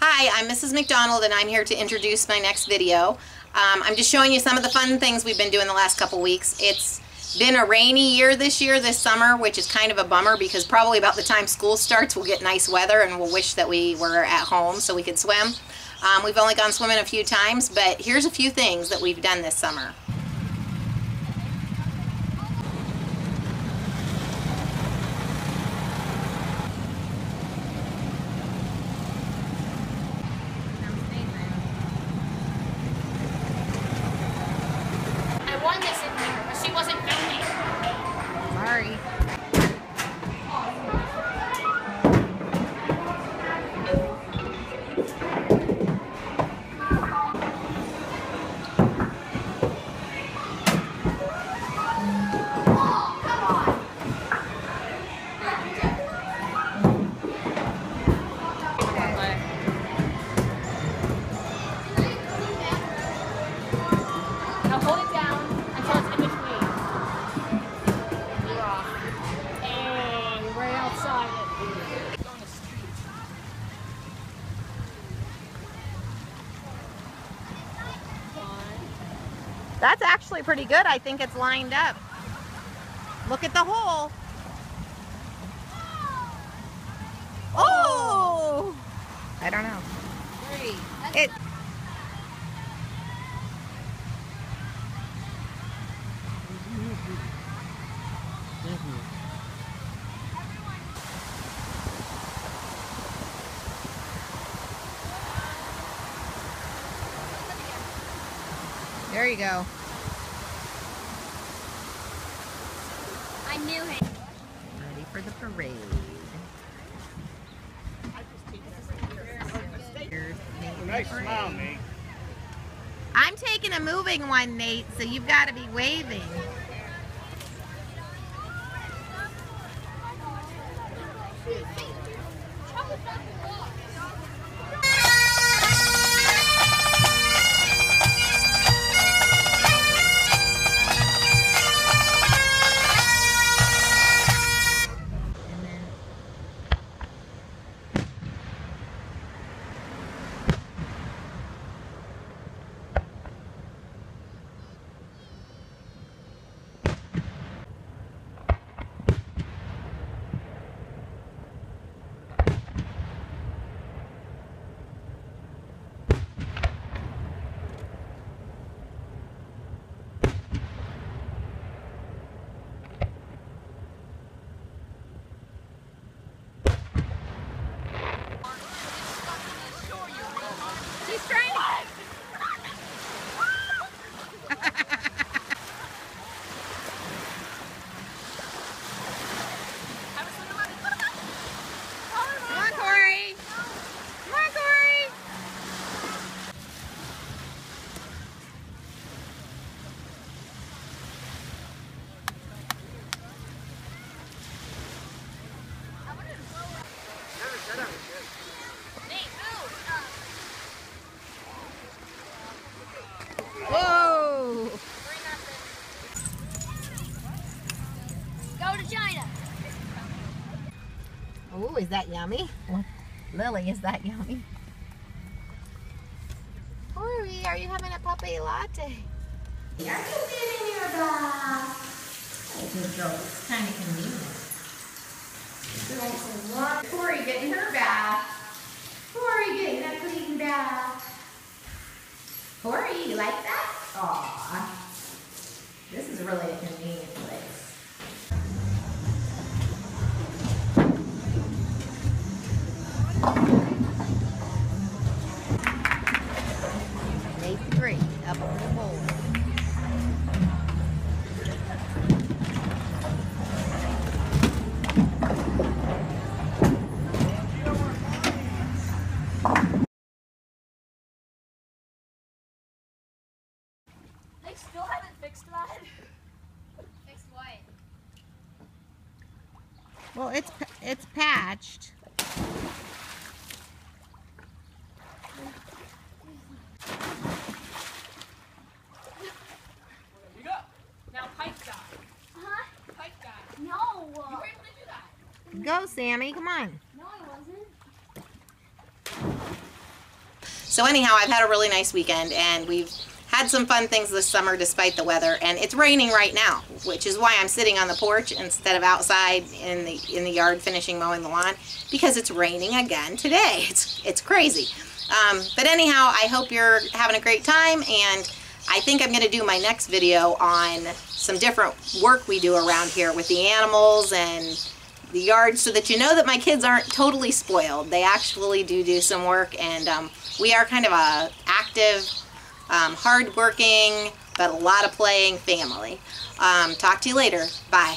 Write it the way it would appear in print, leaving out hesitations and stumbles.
Hi, I'm Mrs. McDonald and I'm here to introduce my next video. I'm just showing you some of the fun things we've been doing the last couple weeks. It's been a rainy year this summer, which is kind of a bummer because probably about the time school starts we'll get nice weather and we'll wish that we were at home so we could swim. We've only gone swimming a few times, but here's a few things that we've done this summer. Won this in here, but she wasn't filming. Sorry. Oh, come on. Now hold it down. Until it's in between. You're off. And right outside it. On the street. That's actually pretty good. I think it's lined up. Look at the hole. Oh! I don't know. It. There you go. I knew it. Ready for the parade. Nice smile, Nate. I'm taking a moving one, Nate, so you've got to be waving. She's trying to... Come on, Corey. Come on, Corey. Whoa! Go to China. Oh, is that yummy? Lily, is that yummy? Corey, are you having a puppy latte? Are you getting your bath? Good girl. It's kind of convenient. Corey getting her bath. Corey getting a clean bath. Corey, you like that? Aww. This is really a convenient place. Day 3, up on the bowl. They still haven't fixed that. Fixed what? Well, it's patched. Now pipe guy. Huh? Pipe guy. No. You were able to do that. Go, Sammy. Come on. No, I wasn't. So anyhow, I've had a really nice weekend, and we've had some fun things this summer despite the weather, and it's raining right now, which is why I'm sitting on the porch instead of outside in the yard finishing mowing the lawn, because it's raining again today. It's crazy. But anyhow, I hope you're having a great time, and I think I'm going to do my next video on some different work we do around here with the animals and the yard, so that you know that my kids aren't totally spoiled. They actually do some work, and we are kind of a active, hard-working, but a lot of playing family. Talk to you later. Bye.